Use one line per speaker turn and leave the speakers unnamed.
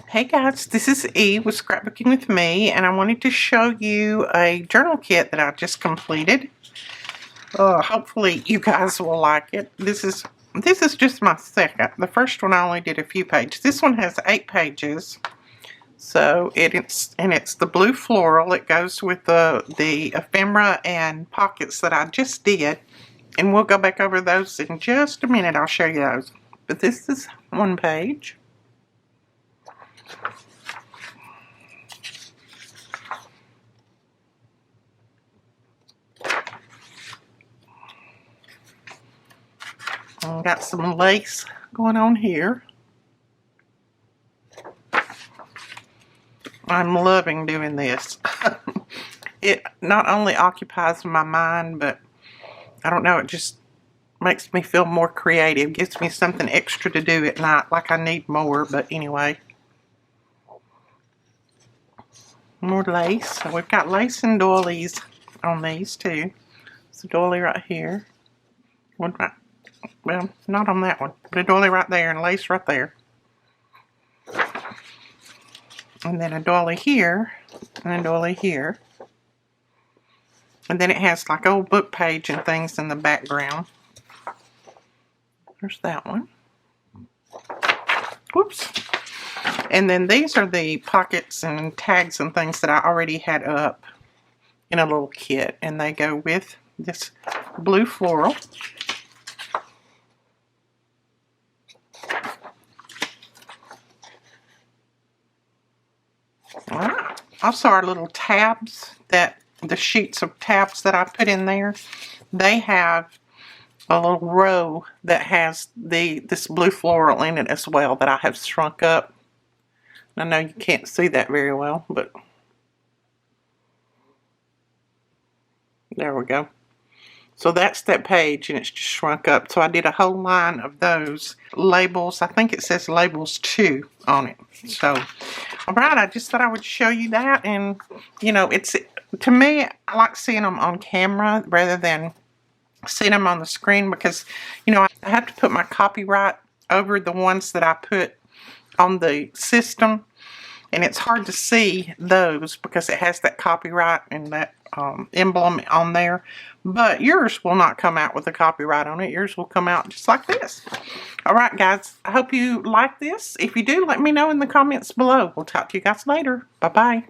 Hey guys, this is Eve with Scrapbooking with Me, and I wanted to show you a journal kit that I just completed. Hopefully you guys will like it. This is just my second. The first one I only did a few pages. This one has 8 pages. So it's the blue floral. It goes with the ephemera and pockets that I just did, and we'll go back over those in just a minute. I'll show you those. But this is one page. Got some lace going on here. I'm loving doing this. It not only occupies my mind, but I don't know, it just makes me feel more creative. Gives me something extra to do at night, like I need more, but anyway. More lace. So we've got lace and doilies on these too. There's a doily right here. One right. Well, not on that one, but a doily right there and lace right there. And then a doily here, and a doily here. And then it has like old book page and things in the background. There's that one. Whoops. And then these are the pockets and tags and things that I already had up in a little kit. And they go with this blue floral. Also our little tabs, that the sheets of tabs that I put in there, they have a little row that has this blue floral in it as well that I have shrunk up. I know you can't see that very well, but there we go. So that's that page, and it's just shrunk up. So I did a whole line of those labels. I think it says labels 2 on it. So, alright, I just thought I would show you that. And, you know, to me, I like seeing them on camera rather than seeing them on the screen because, you know, I have to put my copyright over the ones that I put on the system. And it's hard to see those because it has that copyright and that emblem on there. But yours will not come out with a copyright on it. Yours will come out just like this. Alright guys, I hope you like this. If you do, let me know in the comments below. We'll talk to you guys later. Bye-bye.